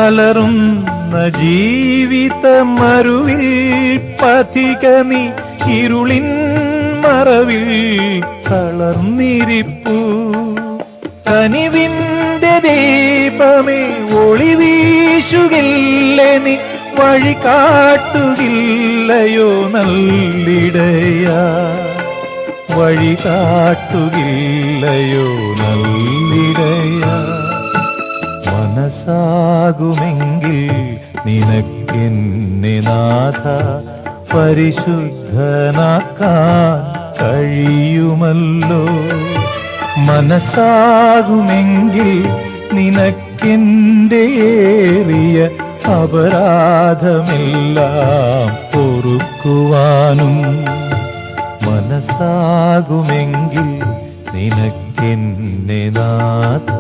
അലറുന്ന ജീവിത മരുവിൽ പഥിക നീ ഇരുളിൻ മറവിൽ തളർന്നിരിപ്പു. കനിവിന്റെ ദീപമേ ഒളി വീശുകില്ലേ നീ, വഴി കാട്ടുകില്ലയോ നല്ലിടയാ, വഴി കാട്ടുകില്ലയോ നല്ലിടയാ. മനസ്സാകുമെങ്കിൽ നിനക്കെന്നെ നാഥ പരിശുദ്ധനാക്കാൻ കഴിയുമല്ലോ. മനസ്സാകുമെങ്കിൽ നിനക്കെന്റെ ഏറിയ അപരാധമെല്ലാം പൊറുക്കുവാനും. മനസ്സാകുമെങ്കിൽ നിനക്കെന്നെ നാഥ